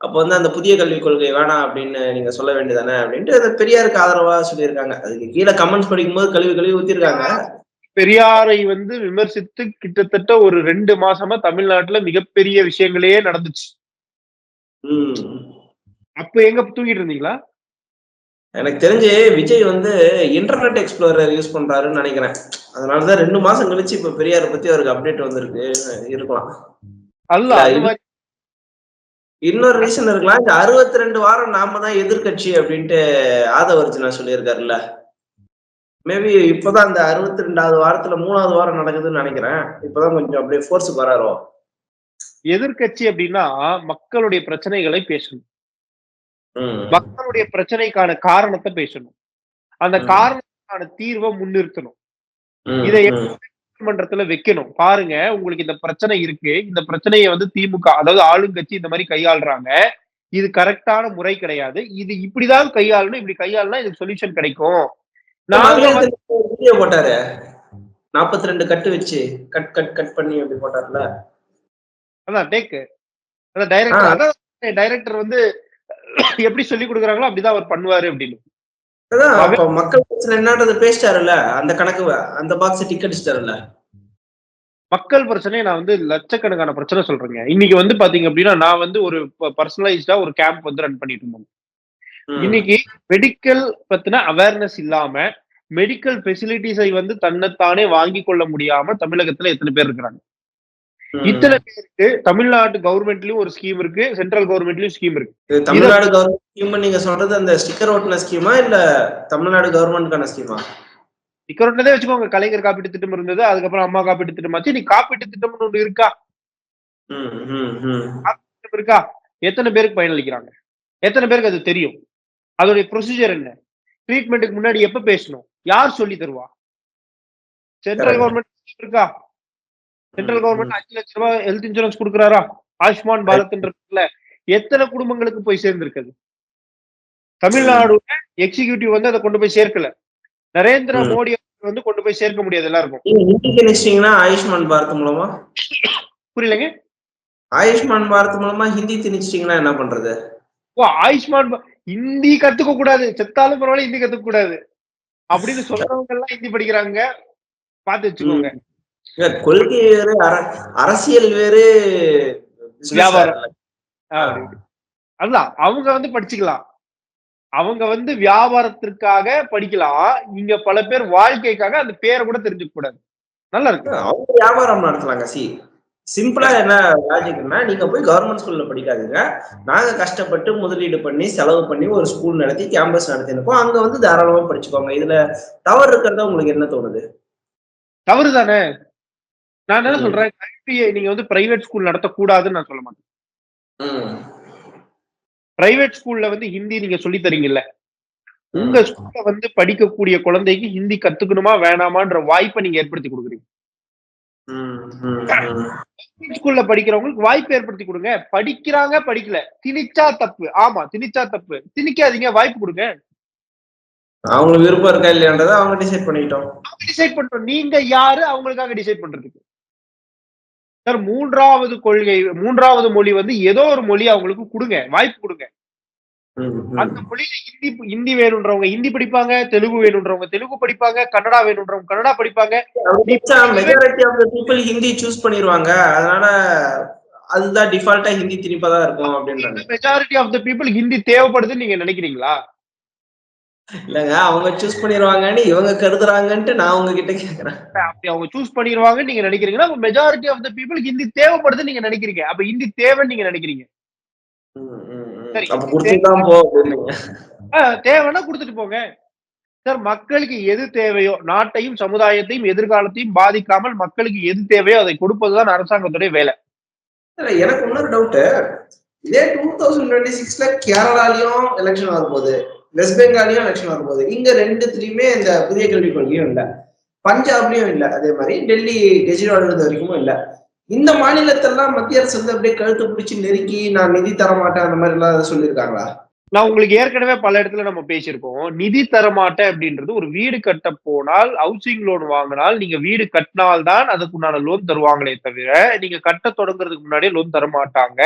அப்ப வந்து அந்த புதிய கல்விக் கொள்கை வேணாம் அப்படின்னு நீங்க சொல்ல வேண்டியதானே அப்படின்ட்டு பெரியாருக்கு ஆதரவா சொல்லியிருக்காங்க. அதுக்கு கீழே கமெண்ட்ஸ் படிக்கும் போது கழுவி ஊத்திருக்காங்க. பெரியாரை வந்து விமர்சித்து கிட்டத்தட்ட ஒரு 2 மாசமா தமிழ்நாட்டுல மிகப்பெரிய விஷயங்களே நடந்துச்சு. அப்ப எங்க தூங்கிட்டு இருந்தீங்களா? எனக்கு தெரிஞ்சு விஜய் வந்து இன்டர்நெட் எக்ஸ்ப்ளோரர் யூஸ் பண்றாருன்னு நினைக்கிறேன். அதனாலதான் 2 மாசம் கழிச்சு இப்ப பெரியாரை பத்தி அவருக்கு அப்டேட் வந்திருக்கு இருக்கலாம். இன்னொரு ரீசன் இருக்கலாம். இந்த 62 வாரம் நாம தான் எதிர்கட்சி அப்படின்ட்டு ஆதவர்ஜுனா சொல்லியிருக்காருல்ல. மேபி இப்பதான் அந்த 62வது வாரத்துல 3வது வாரம் நடக்குதுன்னு நினைக்கிறேன். இப்பதான் கொஞ்சம் அப்படியே ஃபோர்ஸுக்கு வராரோ. எதிர்கட்சி அப்படின்னா மக்களுடைய பிரச்சனைகளை பேசணும். மக்களுடைய பிரச்சனைக்கான காரணத்தை பேசணும். அந்த காரணத்துக்கான தீர்வை முன்னிறுத்தணும். இதை மன்றத்துல வைக்கணும். பாருங்க, உங்களுக்கு இந்த பிரச்சனை இருக்கு, இந்த பிரச்சனையை வந்து திமுக, அதாவது ஆளுங்கட்சி இந்த மாதிரி கையாளுறாங்க. இது கரெக்டான முறை கிடையாது. இது இப்படிதான் கையாளணும். இப்படி கையாளுனா இதுக்கு சொல்யூஷன் கிடைக்கும். வீடியோ போட்டாரு 42 கட்டு வச்சு கட் பண்ணி அப்படி போட்டார்ல. அதான் டேக். அதான் டைரக்டர் வந்து எப்படி சொல்லி கொடுக்குறாங்களோ அப்படிதான் அவர் பண்ணுவாரு அப்படின்னு. மக்கள் பிரச்சனை என்னன்றது பேசிட்டாருல்ல, அந்த கணக்கு அந்த பாக்ஸ் டிக் அடிச்சிட்டாருல்ல. மக்கள் பிரச்சனையை நான் வந்து லட்சக்கணக்கான பிரச்சனை சொல்றேங்க. இன்னைக்கு வந்து பாத்தீங்க அப்படின்னா, நான் வந்து ஒரு பர்சனலைஸ்டா ஒரு கேம்ப் வந்து ரன் பண்ணிட்டு இருந்தோம். இன்னைக்கு மெடிக்கல் பத்தின அவேர்னஸ் இல்லாம, மெடிக்கல் ஃபெசிலிட்டிஸை வந்து தன்னைத்தானே வாங்கி கொள்ள முடியாம தமிழகத்துல எத்தனை பேர் இருக்கிறாங்க? இத்தனை பேருக்கு தமிழ்நாடு கவர்மெண்ட்லயும் ஒரு ஸ்கீம் இருக்கு, சென்ட்ரல் கவர்மெண்ட்லயும் ஸ்கீம் இருக்கு. தமிழ்நாடு கவர்மெண்ட் ஸ்கீம் நீங்க சொல்றது அந்த ஸ்டிக்கர் ஓட்டுன ஸ்கீமா இல்ல தமிழ்நாடு கவர்மெண்ட்கான ஸ்கீமா? ஸ்டிக்கர் ஓட்டுனதே வச்சுக்கோங்க. கலைஞர் காப்பீட்டு திட்டம் இருந்தது, அதுக்கப்புறம் அம்மா காப்பீட்டு திட்டம் ஆச்சு. நீ காப்பீட்டு திட்டம்னு ஒண்ணு இருக்கா? இருக்கா? எத்தனை பேருக்கு பயனளிக்கிறாங்க? எத்தனை பேருக்கு அது தெரியும்? அதோடைய ப்ரொசீஜர் என்ன? ட்ரீட்மெண்ட்டுக்கு முன்னாடி எப்ப பேசணும்? யார் சொல்லி தருவா? சென்ட்ரல் கவர்மெண்ட் இருக்கா? சென்ட்ரல் கவர்மெண்ட் 5 லட்சம் ரூபாய் ஹெல்த் இன்சூரன்ஸ் கொடுக்குறாரா? ஆயுஷ்மான் பாரத்ன்றதுல எத்தனை குடும்பங்களுக்கு போய் சேர்ந்திருக்குது? தமிழ்நாடு எக்ஸிகியூட்டிவ் வந்து அதை கொண்டு போய் சேர்க்கல. நரேந்திர மோடி வந்து கொண்டு போய் சேர்க்க முடியாது எல்லாருக்கும். ஆயுஷ்மான் பாரத் மூலமா புரியலங்க. ஆயுஷ்மான் பாரத் மூலமா ஹிந்தி திணிச்சிட்டீங்கன்னா என்ன பண்றது? ஆயுஷ்மான் ஹிந்தி கத்துக்க கூடாது, செத்தாலும் பரவாயில்ல ஹிந்தி கத்துக்க கூடாது அப்படின்னு சொல்றவங்க எல்லாம் ஹிந்தி படிக்கிறாங்க, பாத்து வச்சுக்கோங்க. கொள்கை வேறு, அரசியல் வேறு, வியாபாரம். அதுதான் அவங்க வந்து படிச்சுக்கலாம். அவங்க வந்து வியாபாரத்திற்காக படிக்கலாம். இங்க பல பேர் வாழ்க்கைக்காக அந்த பேரை கூட தெரிஞ்சுக்க கூடாது. நல்லா இருக்கு. அவங்க வியாபாரம் நடத்தலாங்க. சிம்பிளா என்ன லாஜிக்னா, நீங்க போய் கவர்மெண்ட் ஸ்கூல்ல படிக்காதீங்க. நாங்க கஷ்டப்பட்டு முதலீடு பண்ணி, செலவு பண்ணி ஒரு ஸ்கூல் நடத்தி, கேம்பஸ் நடத்திருக்கோம். அங்க வந்து தாராளமா படிச்சுக்கோங்க. இதுல தவறு இருக்கிறதா உங்களுக்கு என்ன தோணுது? தவறு தானே! நான் என்ன ம். சொல்றேன், கல்விய நீங்க வந்து பிரைவேட் ஸ்கூல் நடத்தக்கூடாதுன்னு நான் சொல்ல மாட்டேன். ம். பிரைவேட் ஸ்கூல்ல வந்து ஹிந்தி நீங்க சொல்லி தர்றீங்கல்ல, உங்க ம். ஸ்கூல்ல வந்து படிக்கக்கூடிய குழந்தைக்கு ஹிந்தி கத்துக்கணுமா, வேணாமான்ற வாய்ப்ப நீங்க ஏற்படுத்தி குடுக்குறீங்க. ம். ம். ம். ஸ்கூல்ல படிக்கிறவங்களுக்கு வாய்ப்பு ஏற்படுத்தி குடுங்க. படிக்கிறாங்க, படிக்கல. திணிச்சா தப்பு. ஆமா, திணிச்சா தப்பு. திணிக்காதீங்க, வாய்ப்பு குடுங்க. அவங்களுக்கு விருப்பம் இருக்கா இல்லையான்றத அவங்க டிசைட் பண்ணிக்கிட்டோம். அவங்க டிசைட் பண்றோம். நீங்க யாரு அவங்களுக்காக டிசைட் பண்றதுக்கு? சார் 3வது மொழி வந்து ஏதோ ஒரு மொழி அவங்களுக்கு குடுங்க. வாய்ப்பு குடுங்க. ம். அந்த ம். மொழியில ஹிந்தி வேணுன்றவங்க ஹிந்தி படிப்பாங்க. தெலுங்கு வேணுன்றவங்க தெலுங்கு படிப்பாங்க. கன்னடா வேணுன்றவங்க கன்னடா படிப்பாங்க. அப்படி நீ வச்சா படிக்கவே majority of the people Hindi choose பண்ணிருவாங்க. அதனால அதுதான் டிஃபால்ட்டா ஹிந்தி திணிப்பா தான் இருக்கும் அப்படின்றாங்க. Majority of the people Hindi தேவைப்படுதுன்னு நீங்க நினைக்கிறீங்களா? இல்லங்க அவங்க சூஸ் பண்ணிருவாங்கன்னு இவங்க கருதுறாங்கன்ட்டு நான் உங்ககிட்ட கேக்குறேன். அப்படி அவங்க சூஸ் பண்ணிருவாங்கன்னு நீங்க நினைக்கிறீங்கன்னா, majority of the people Hindi தேவைப்படுதுன்னு நீங்க நினைக்கிறீங்க. அப்ப ஹிந்தி தேவைன்னு நீங்க நினைக்கிறீங்க. ம். ம். ம். சரி அப்ப ஹிந்தி குடுத்துட்டு தான் போ அப்படின்னீங்க. தேவைன்னா குடுத்துட்டு போங்க. சார் மக்களுக்கு எது தேவையோ, நாட்டையும், சமுதாயத்தையும், எதிர்காலத்தையும் பாதிக்காமல் மக்களுக்கு எது தேவையோ அதை கொடுப்பதுதான் அரசாங்கத்துடைய வேலை. இல்ல எனக்கு இன்னொரு டவுட். இதே 2026ல கேரளாலயும் எலெக்ஷன் வரப்போகுது. வெஸ்ட் பெங்கால்லயும் எலெக்ஷன் வரப்போகுது. இங்க 2த்துலயுமே இந்த புதிய கல்விக் கொள்கையும் இல்ல. பஞ்சாப்லயும் இல்ல. அதே மாதிரி டெல்லி கெஜ்ரிவால் இருந்த வரைக்கும் இல்ல. இந்த மாநிலத்தெல்லாம் மத்திய அரசு வந்து அப்படியே கழுத்து பிடிச்சு நெருக்கி நான் நிதி தர மாட்டேன் அந்த மாதிரி எல்லாம் சொல்லியிருக்காங்களா? நான் உங்களுக்கு ஏற்கனவே பல இடத்துல நம்ம பேசியிருக்கோம். நிதி தரமாட்டேன் அப்படின்றது ஒரு வீடு கட்ட போனால், ஹவுசிங் லோன் வாங்குனால், நீங்க வீடு கட்டினால் தான் அதுக்குண்டான லோன் தருவாங்களே தவிர, நீங்க கட்டத் தொடங்குறதுக்கு முன்னாடியே லோன் தரமாட்டாங்க.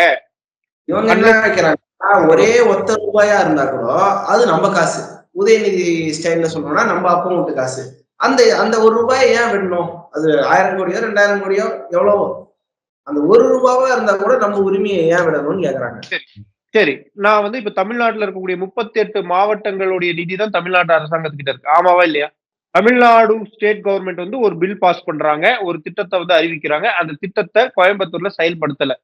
இவங்க என்ன அன்லெஸ் நினைக்கிறாங்கன்னா, ஒரே ஒத்த ரூபாயா இருந்தா கூட அது நம்ம காசு. உதயநிதி ஸ்டைல்ல சொல்லணும்னா நம்ம அக்கவுண்ட் காசு. அந்த அந்த ஒரு ரூபாயை ஏன் விடணும்? அது 1000 கோடியோ 2000 கோடியோ எவ்வளவோ அந்த ஒரு ரூபாவா இருந்தா கூட நம்ம உரிமையை ஏன் விடணும்னு கேக்குறாங்க. சரி, சரி. நான் வந்து இப்ப தமிழ்நாட்டுல இருக்கக்கூடிய 38 மாவட்டங்களுடைய நிதி தான் தமிழ்நாடு அரசாங்கத்துக்கிட்ட இருக்கு. ஆமாவா? இல்லையா? தமிழ்நாடு ஸ்டேட் கவர்ன்மெண்ட் வந்து ஒரு பில் பாஸ் பண்றாங்க. ஒரு திட்டத்த வந்து அறிவிக்கிறாங்க. அந்த திட்டத்த கோயம்புத்தூர்ல செயல்படுத்தல.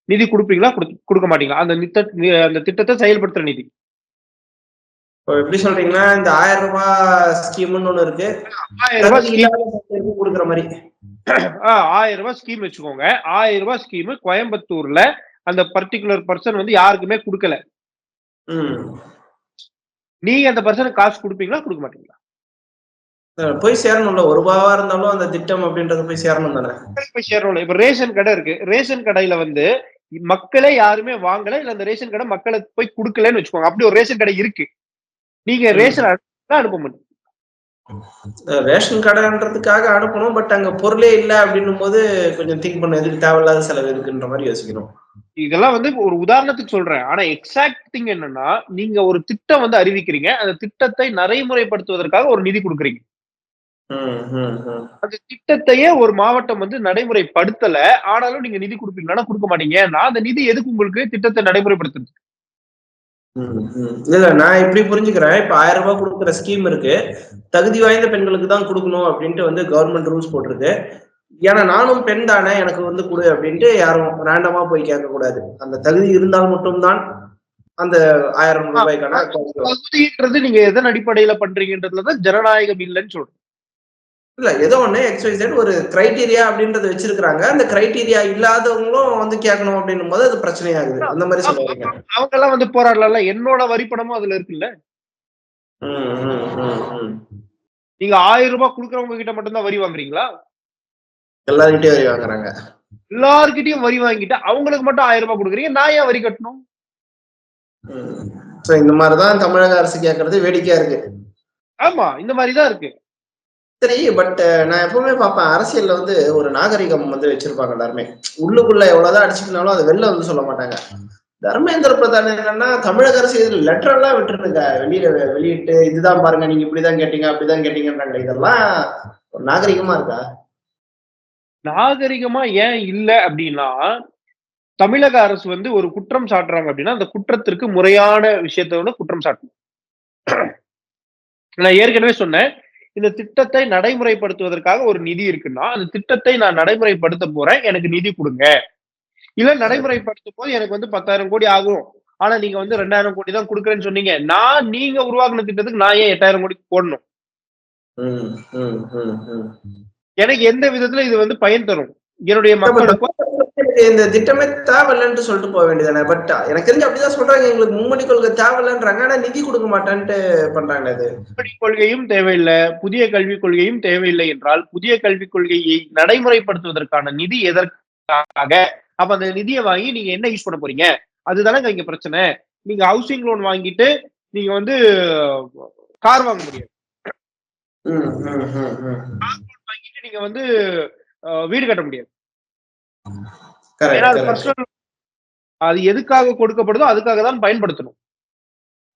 நிதி குடுப்பீங்களா? குடுக்க மாட்டீங்களா? அந்த திட்டத்த செயல்படுத்துற நிதி. இப்போ எப்படி சொல்றீங்கன்னா, இந்த ரூ. 1000 ஸ்கீம்னு ஒண்ணு இருக்கு. ரூ. 1000 தகுதி ஸ்கீம். இல்லாத மக்களுக்கு குடுக்குற மாரி. ரூ. 1000 ஸ்கீம் வச்சுக்கோங்க. ரூ. 1000 ஸ்கீம் கோயம்புத்தூர்ல அந்த பர்ட்டிகுலர் பெர்சன் வந்து யாருக்குமே குடுக்கல. ம். நீங்க அந்த பெர்சனுக்கு காசு குடுப்பீங்களா? குடுக்க மாட்டீங்களா? போய் சேரணும்ல. ரூ. 1 இருந்தாலும் அந்த திட்டம் அப்படின்றது போய் சேரணும் தானே? போய் சேரணும்ல. இப்ப ரேஷன் கடை இருக்கு. ரேஷன் கடையில வந்து மக்களே யாருமே வாங்கல. இல்ல அந்த ரேஷன் கடை மக்களுக்கு போய் குடுக்கலன்னு வச்சுக்கோங்க. அப்படி ஒரு ரேஷன் கடை இருக்கு. நீங்க ம். ரேஷன் அனுப்ப மாட்டீங்க. ரேஷன் கடைன்றதுக்காக அனுப்பணும். பட் அங்க பொருளே இல்ல அப்படின்னும்போது கொஞ்சம் திங்க் பண்ணணும். எதுக்கு தேவையில்லாத செலவு இருக்குன்ற மாரி யோசிக்கணும். இதெல்லாம் வந்து ஒரு உதாரணத்துக்கு சொல்றேன். ஆனா எக்ஸாக்ட் திங் என்னன்னா, நீங்க ஒரு திட்டம் வந்து அறிவிக்கிறீங்க. அந்த திட்டத்தை நடைமுறைப்படுத்துவதற்காக ஒரு நிதி குடுக்குறீங்க. ம். ம். ம். அந்த திட்டத்தையே ஒரு மாவட்டம் வந்து நடைமுறைப்படுத்தல. ஆனாலும் நீங்க நிதி குடுப்பீங்களான்னா குடுக்க மாட்டீங்க. ஏன்னா, அந்த நிதி எதுக்கு உங்களுக்கு திட்டத்த நடைமுறைப்படுத்துறதுக்கு. ம். ம். இல்ல நான் இப்படி புரிஞ்சுக்கிறேன். இப்ப ரூ. 1000 குடுக்குற ஸ்கீம் இருக்கு. தகுதி வாய்ந்த பெண்களுக்கு தான் குடுக்கணும் அப்படின்ட்டு வந்து கவர்மெண்ட் ரூல்ஸ் போட்டிருக்கு. ஏன்னா நானும் பெண் தானே எனக்கு வந்து குடு அப்படின்ட்டு யாரும் ரேண்டமா போய் கேட்கக்கூடாது. அந்த தகுதி இருந்தால் மட்டும் தான் அந்த ரூ. 1000 ஆ தகுதின்றது நீங்க எதன் அடிப்படையில பண்றீங்கன்றதுல தான் ஜனநாயகம் இல்லன்னு சொல்றேன். இல்ல ஏதோ ஒண்ணு XYZ ஒரு கிரைட்டீரியா அப்படின்றத வச்சிருக்காங்க. அந்த கிரைட்டீரியா இல்லாதவங்களும் வந்து கேட்கணும் அப்படின்னும்போது அது பிரச்சனையாகுது. அந்த மாரி சொல்ல வரீங்க. அவங்கலாம் வந்து போராடலாம்ல. என்னோட வரி பணமும் அதுல இருக்குல்ல. ம். ம். ம். ம். நீங்க ரூ. 1000 குடுக்குறவங்க கிட்ட மட்டும் தான் வரி வாங்குறீங்களா? எல்லார்கிட்டயும் வரி வாங்குறாங்க. எல்லார்கிட்டயும் வரி வாங்கிட்டு அவங்களுக்கு மட்டும் ரூ. 1000 குடுக்குறீங்க. நான் ஏன் வரி கட்டணும்? ம். சோ இந்த மாரி தான் தமிழக அரசு கேட்கறது வேடிக்கையா இருக்கு. ஆமா. இந்த மாரி தான் இருக்கு. சரி, பட் நான் எப்பவுமே பார்ப்பேன். அரசியல்ல வந்து ஒரு நாகரிகம் வந்து வச்சிருப்பாங்க எல்லாருமே. உள்ளுக்குள்ள எவ்வளவுதான் அடிச்சுக்கினாலும் அத வெளில வந்து சொல்ல மாட்டாங்க. தர்மேந்திர பிரதான் என்னன்னா, தமிழக அரசு இதுல லெட்டர் எல்லாம் விட்டுருதுங்க. வெளியிட்டு இதுதான் பாருங்க, நீங்க இப்படிதான் கேட்டீங்க, அப்படிதான் கேட்டீங்கன்றாங்க. இதெல்லாம் ஒரு நாகரிகமா இருக்கா? நாகரிகமா ஏன் இல்ல அப்டின்னா, தமிழக அரசு வந்து ஒரு குற்றம் சாட்டுறாங்க அப்டின்னா, அந்த குற்றத்திற்கு முறையான விஷயத்த வந்து குற்றம் சாட்டணும். நான் ஏற்கனவே சொன்னேன். இந்த திட்டத்தை நடைமுறைப்படுத்துவதற்காக ஒரு நிதி இருக்குன்னா அந்த திட்டத்தை நான் நடைமுறைப்படுத்த போறேன், எனக்கு நிதி கொடுங்க. இல்ல நடைமுறைப்படுத்தும் போது எனக்கு வந்து 10,000 கோடி ஆகும், ஆனா நீங்க வந்து 2,000 கோடி தான் கொடுக்குறேன்னு சொன்னீங்க, நீங்க உருவாக்குன திட்டத்துக்கு நான் ஏன் 8,000 கோடி போடணும்? எனக்கு எந்த விதத்துல இது வந்து பயன் தரும்? என்னுடைய மக்களுக்கும் இந்த திட்டமே தேவையில்லைன்னு சொல்லிட்டு போக வேண்டியதானே. பட் எனக்கு தெரிஞ்சு அப்படிதான் சொல்றாங்க, எங்களுக்கு மும்மொழி கொள்கை தேவையில்லைன்றாங்க, ஆனா நிதி கொடுக்க மாட்டேன்ட்டு பண்றாங்க. அது மும்மொழி கொள்கையும் தேவையில்லை, புதிய கல்விக் கொள்கையும் தேவையில்லை என்றால் புதிய கல்விக் கொள்கையை நடைமுறைப்படுத்துவதற்கான நிதி எதற்காக? அப்ப அந்த நிதியை வாங்கி நீங்க என்ன யூஸ் பண்ண போறீங்க? அதுதானங்க இங்க பிரச்சனை. நீங்க ஹவுசிங் லோன் வாங்கிட்டு நீங்க வந்து கார் வாங்க முடியாது. வாங்கிட்டு நீங்க வந்து வீடு கட்ட முடியாது. அது எதுக்காக கொடுக்கப்படுதோ அதுக்காக தான் பயன்படுத்தணும்.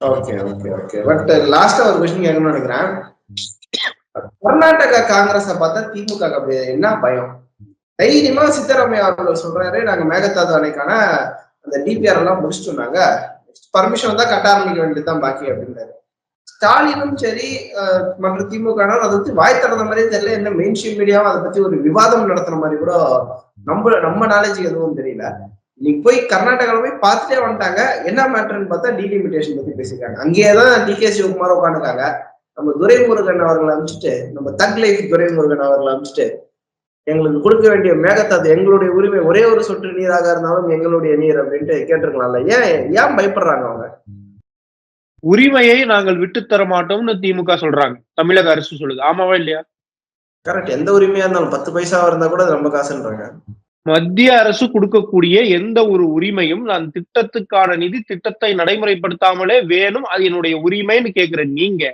Okay okay okay. பட் லாஸ்டா ஒரு क्वेश्चन கேட்கணும்னு நினைக்கிறேன். கர்நாடகா காங்கிரஸ பார்த்தா திமுக அப்படி என்ன பயம்? தைரியமா சித்தராமையா அவர்கள் சொல்றாரு, நாங்க மேகதாது அணைக்கான அந்த டிபிஆர் எல்லாம் முடிச்சுட்டோம், பர்மிஷன் வந்தா கட்ட ஆரம்பிக்க வேண்டியதுதான் பாக்கி அப்படின்றாரு. ஸ்டாலினும் சரி மற்ற திமுக அதை பத்தி வாய் திறந்த மாதிரியே தெரியல, என்ன மெயின் ஸ்ட்ரீம் மீடியாவும் அதை பத்தி ஒரு விவாதம் நடத்துற மாதிரி கூட நம்ம நாலேஜ் எதுவும் தெரியல. இன்னைக்கு போய் கர்நாடகால போய் பார்த்துட்டே வந்துட்டாங்க. என்ன மேட்டர்ன்னு பார்த்தா டீலிமிட்டேஷன் பத்தி பேசிருக்காங்க. அங்கேயேதான் டி.கே. சிவகுமார் உட்காந்துருக்காங்க. நம்ம துரைமுருகன் அவர்களை அனுப்பிச்சுட்டு, நம்ம தக் லைஃப் துரைமுருகன் அவர்களை அனுப்பிச்சுட்டு, எங்களுக்கு கொடுக்க வேண்டிய மேகதாது எங்களுடைய உரிமை, ஒரே ஒரு சொட்டு நீராக இருந்தாலும் எங்களுடைய நீர் அப்படின்ட்டு கேட்டிருக்கலாம்ல. ஏன் பயப்படுறாங்க அவங்க? உரிமையை நாங்கள் விட்டு தர மாட்டோம்னு திமுக சொல்றாங்க, தமிழக அரசு சொல்லுது. ஆமாவா இல்லையா? கரெக்ட். எந்த உரிமையா இருந்தாலும் 10 பைசா இருந்தா கூட ரொம்ப காசுன்றாங்க. மத்திய அரசு கொடுக்கக்கூடிய எந்த ஒரு உரிமையும் நான் திட்டத்துக்கான நிதி திட்டத்தை நடைமுறைப்படுத்தாமலே வேணும், அது என்னுடைய உரிமைன்னு கேட்கிற நீங்க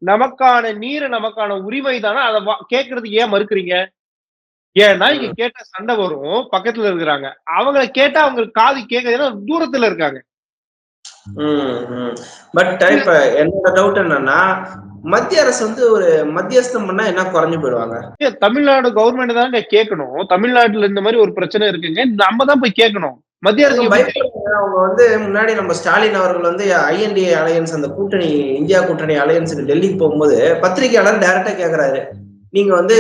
நமக்கான நீர் நமக்கான உரிமை தானே, அதை கேட்கறதுக்கு ஏன் மறுக்கிறீங்க? ஏன்னா இங்க கேட்ட சண்டை வரும், பக்கத்துல இருக்கிறாங்க, அவங்களை கேட்டா அவங்களுக்கு காது கேட்கறதுன்னா தூரத்துல இருக்காங்க. பட் இப்ப என்னோட டவுட் என்னன்னா, மத்திய அரசு வந்து ஒரு மத்தியஸ்தம் பண்ணா என்ன குறைஞ்சு போயிடுவாங்க? தமிழ்நாடு கவர்மெண்ட் தாங்க கேட்கணும். தமிழ்நாட்டுல இந்த மாதிரி ஒரு பிரச்சனை இருக்குங்க, நம்ம தான் போய் கேட்கணும். மத்திய அரசு அவங்க வந்து முன்னாடி நம்ம ஸ்டாலின் அவர்கள் வந்து INDA அலையன்ஸ் அந்த கூட்டணி, இந்தியா கூட்டணி அலையன்ஸுக்கு டெல்லிக்கு போகும்போது பத்திரிகையாளர் டைரக்டா கேக்குறாரு, நீங்க வந்து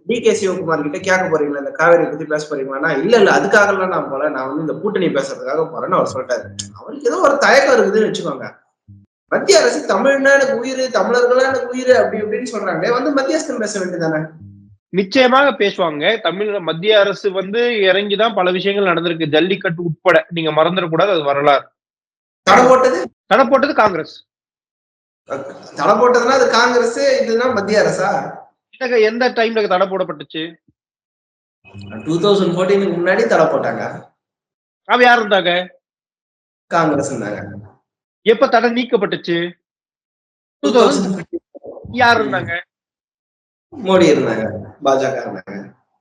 டி.கே. சிவகுமார் கிட்ட கேட்க போறீங்களா, இந்த காவேரி பத்தி பேச போறீங்களா? இல்ல அதுக்காக எல்லாம் நான் போல, நான் வந்து இந்த கூட்டணி பேசுறதுக்காக போறேன்னு அவர் சொல்லிட்டாரு. அவருக்கு ஏதோ ஒரு தயக்கம் இருக்குதுன்னு வச்சுக்கோங்க. மத்திய அரசு தமிழ்னா எனக்கு உயிர், தமிழர்களா எனக்கு உயிர் அப்படி இப்படின்னு சொல்றாங்க, வந்து மத்தியஸ்தம் பேச வேண்டியதானே? நிச்சயமாக பேசுவாங்க. மத்திய அரசு வந்து இறங்கிதான் பல விஷயங்கள் நடந்திருக்கு, ஜல்லிக்கட்டு உட்பட. நீங்க மறந்துடக்கூடாது, அது வரலாறு. தடை போட்டது காங்கிரஸ். தடை போட்டதுன்னா அது காங்கிரஸ், இதுனா மத்திய அரசா? எந்த டைம்ல தடை போடப்பட்டுச்சு? 2014 முன்னாடி தடை போட்டாங்க. அவ யார் இருந்தாங்க? காங்கிரஸ் இருந்தாங்க. எப்ப தடை நீக்கப்பட்டுச்சு? 2015 யார் இருந்தாங்க? மோடி இருந்தாங்க, பாஜக இருந்தாங்க.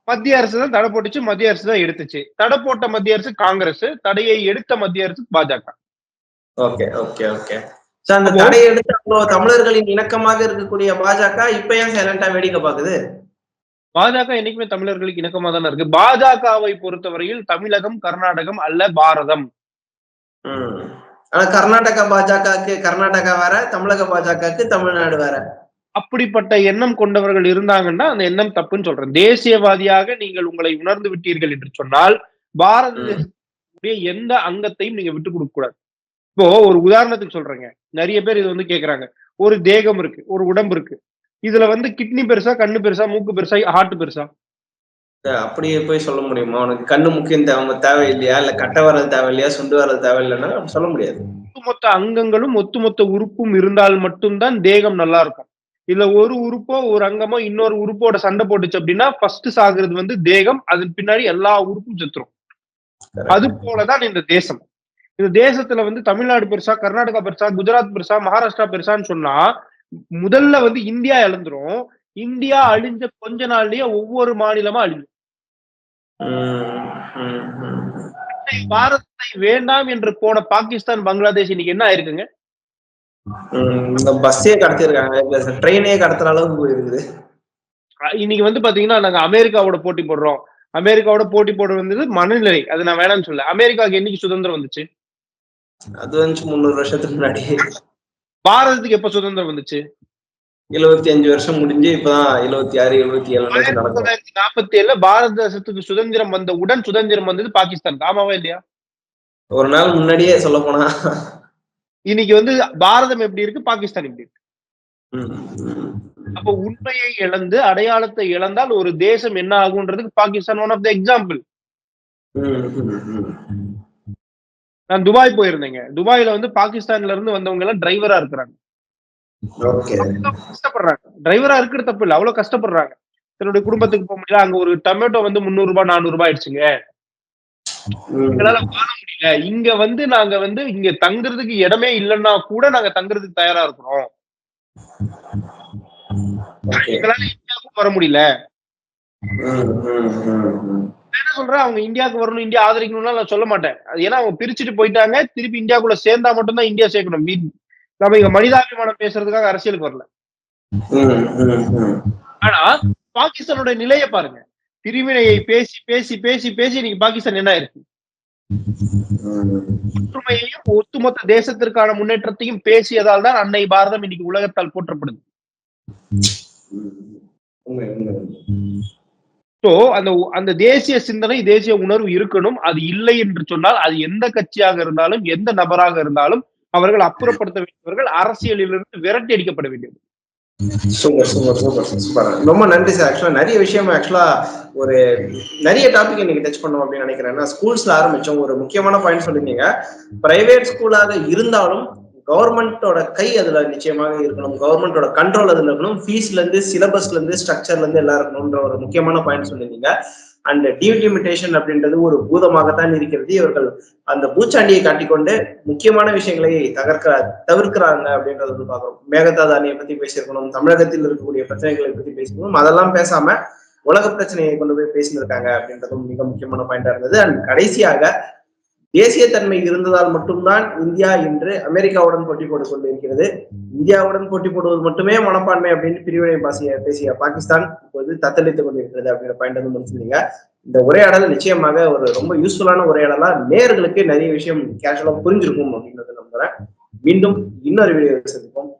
மத்திய அரசு தான் தடை போட்டுச்சு, மத்திய அரசு தான் எடுத்துச்சு. தடை போட்ட மத்திய அரசு காங்கிரஸ், தடையை எடுத்த மத்திய அரசு பாஜக. Okay okay okay. அந்த தடையை எடுத்து அவ்வளவு தமிழர்களின் இணக்கமாக இருக்கக்கூடிய பாஜக இப்ப ஏன் சைலண்டா வேடிக்கை பாக்குது? பாஜக என்னைக்குமே தமிழர்களுக்கு இணக்கமா தானே இருக்கு. பாஜகவை பொறுத்தவரையில் தமிழகம் கர்நாடகம் அல்ல, பாரதம். ஆனா கர்நாடகா பாஜகவுக்கு கர்நாடகா வேற, தமிழக பாஜகவுக்கு தமிழ்நாடு வேற. அப்படிப்பட்ட எண்ணம் கொண்டவர்கள் இருந்தாங்கன்னா அந்த எண்ணம் தப்புன்னு சொல்றேன். தேசியவாதியாக நீங்கள் உங்களை உணர்ந்து விட்டீர்கள் என்று சொன்னால் பாரத தேசத்துடைய எந்த அங்கத்தையும் நீங்க விட்டு கொடுக்க கூடாது. இப்போ ஒரு உதாரணத்துக்கு சொல்றேங்க, நிறைய பேர் இது வந்து கேக்குறாங்க, ஒரு தேகம் இருக்கு, ஒரு உடம்பு இருக்கு, இதுல வந்து கிட்னி பெருசா, கண்ணு பெருசா, மூக்கு பெருசா, ஹார்ட் பெருசா? அப்படியே போய் சொல்ல முடியுமா? உனக்கு கண்ணு முக்கியம் தேவையில்லையா, இல்ல கட்ட வரது தேவையில்லையா, சுண்டு வரது தேவையில்லைன்னா சொல்ல முடியாது. ஒட்டுமொத்த அங்கங்களும் ஒட்டுமொத்த உறுப்பும் இருந்தால் மட்டும்தான் தேகம் நல்லா இருக்கும். இல்ல ஒரு உறுப்போ ஒரு அங்கமோ இன்னொரு உறுப்போட சண்டை போட்டுச்சு அப்படின்னா ஃபர்ஸ்ட் சாகுறது வந்து தேகம், அதன் பின்னாடி எல்லா உறுப்பும் செத்துரும். அது போலதான் இந்த தேசம். இந்த தேசத்துல வந்து தமிழ்நாடு பெருசா, கர்நாடகா பெருசா, குஜராத் பெருசா, மகாராஷ்டிரா பெருசான்னு சொன்னா முதல்ல வந்து இந்தியா இழந்துரும். இந்தியா அழிஞ்ச கொஞ்ச நாள்லயே ஒவ்வொரு மாநிலமா அழியும். பாரதத்தை வேண்டாம் என்று போன பாகிஸ்தான், பங்களாதேஷ் இன்னைக்கு என்ன ஆயிருக்குங்க? பஸ்ஸே கடத்திருக்காங்க, ட்ரெயினே கடத்துற அளவுக்கு போயிருக்குது. இன்னைக்கு வந்து பாத்தீங்கன்னா நாங்க அமெரிக்காவோட போட்டி போடுறோம். அமெரிக்காவோட போட்டி போட வந்தது மனநிலை, அது நான் வேணாம்னு சொல்ல. அமெரிக்காவுக்கு என்னைக்கு சுதந்திரம் வந்துச்சு? அது வந்து 300 வருஷத்துக்கு முன்னாடி. பாரதத்துக்கு எப்ப சுதந்திரம் வந்துச்சு? 75 வருஷம் முடிஞ்சு இப்பதான் 76, 77 நடக்கும். 1947 பாரத தேசத்துக்கு சுதந்திரம் வந்தவுடன் சுதந்திரம் வந்தது பாகிஸ்தான், ஆமாவா இல்லையா? ஒரு நாள் முன்னாடியே சொல்ல போனா இன்னைக்கு வந்து பாரதம் எப்படி இருக்கு, பாகிஸ்தான் எப்படி இருக்கு? அப்ப உண்மையை இழந்து அடையாளத்தை இழந்தால் ஒரு தேசம் என்ன ஆகுன்றதுக்கு Pakistan one of the example. நான் துபாய் போயிருந்தேங்க. துபாயில வந்து பாகிஸ்தான்ல இருந்து வந்தவங்க எல்லாம் டிரைவரா இருக்கிறாங்க. கஷ்டப்படுறாங்க. டிரைவரா இருக்கிறது தப்பு இல்ல, அவ்வளவு கஷ்டப்படுறாங்க. தன்னுடைய குடும்பத்துக்கு போக முடியல. அங்க ஒரு டொமேட்டோ வந்து 300 ரூபாய் 400 ரூபாய் ஆயிடுச்சுங்க. எங்களால வாழ முடியல. இங்க வந்து நாங்க வந்து இங்க தங்குறதுக்கு இடமே இல்லைன்னா கூட நாங்க தங்குறதுக்கு தயாரா இருக்கிறோம். எங்களால இந்தியாவுக்கு வர முடியல. என்ன சொல்றேன், அவங்க இந்தியாவுக்கு வரணும், இந்தியா ஆதரிக்கணும்னா நான் சொல்ல மாட்டேன். அது ஏன்னா அவங்க பிரிச்சுட்டு போயிட்டாங்க. திருப்பி இந்தியாக்குள்ள சேர்ந்தா மட்டும்தான் இந்தியா சேர்க்கணும். நம்ம இங்க மனிதாபிமானம் பேசுறதுக்காக அரசியலுக்கு வரல. ஆனா பாகிஸ்தானோட நிலையை பாருங்க. பிரிவினையை பேசி பேசி பேசி பேசி இன்னைக்கு பாகிஸ்தான் என்ன இருக்கு? ஒற்றுமையையும் ஒட்டுமொத்த தேசத்திற்கான முன்னேற்றத்தையும் பேசியதால் தான் அன்னை பாரதம் இன்னைக்கு உலகத்தால் போற்றப்படுது. அந்த தேசிய சிந்தனை, தேசிய உணர்வு இருக்கணும். அது இல்லை என்று சொன்னால் அது எந்த கட்சியாக இருந்தாலும் எந்த நபராக இருந்தாலும் அவர்கள் அப்புறப்படுத்த வேண்டியவர்கள், அரசியலிலிருந்து விரட்டி அடிக்கப்பட வேண்டியது. Super super super super. ரொம்ப நன்றி சார். ஆக்சுவலா நிறைய விஷயம் ஒரு நிறைய டாபிக் இன்னைக்கு டச் பண்ணோம் அப்படின்னு நினைக்கிறேன். ஸ்கூல்ஸ்ல ஆரம்பிச்சோம். ஒரு முக்கியமான பாயிண்ட் சொல்லிருக்கீங்க. பிரைவேட் ஸ்கூலாக இருந்தாலும் கவர்மெண்டோட கை அதுல நிச்சயமாக இருக்கணும். கவர்மெண்டோட கண்ட்ரோல் அதுல இருக்கணும். ஃபீஸ்ல இருந்து, சிலபஸ்ல இருந்து, ஸ்ட்ரக்சர்ல இருந்து எல்லாம் இருக்கணும்ன்ற ஒரு முக்கியமான பாயிண்ட் சொல்லியிருந்தீங்க. அண்ட் டீலிமிட்டேஷன் அப்படின்றது ஒரு பூதமாகத்தான் இருக்கிறது. இவர்கள் அந்த பூச்சாண்டியை காட்டிக்கொண்டு முக்கியமான விஷயங்களை தவிர்க்கிறாங்க அப்படின்றத வந்து பாக்குறோம். மேகதாதானியை பத்தி பேசியிருக்கணும், தமிழகத்தில் இருக்கக்கூடிய பிரச்சனைகளை பத்தி பேசிக்கணும். அதெல்லாம் பேசாம உலக பிரச்சனையை கொண்டு போய் பேசியிருக்காங்க அப்படின்றதும் மிக முக்கியமான பாயிண்டா இருந்தது. அண்ட் கடைசியாக தேசியத்தன்மை இருந்ததால் மட்டும்தான் இந்தியா இன்று அமெரிக்காவுடன் போட்டி போட்டுக் கொண்டிருக்கிறது. இந்தியாவுடன் போட்டி போடுவது மட்டுமே மனப்பான்மை அப்படின்னு பிரிவினை பேசிய பாகிஸ்தான் இப்போது தத்தளித்துக் கொண்டிருக்கிறது அப்படின்ற பாயிண்ட் வந்து முடிச்சிருந்தீங்க. இந்த உரையாடல் நிச்சயமாக ஒரு ரொம்ப யூஸ்ஃபுல்லான உரையாடலா நேயர்களுக்கு நிறைய விஷயம் கேஷுவலா புரிஞ்சிருக்கும் அப்படின்றது நம்புறேன். மீண்டும் இன்னொரு வீடியோ சந்திப்போம்.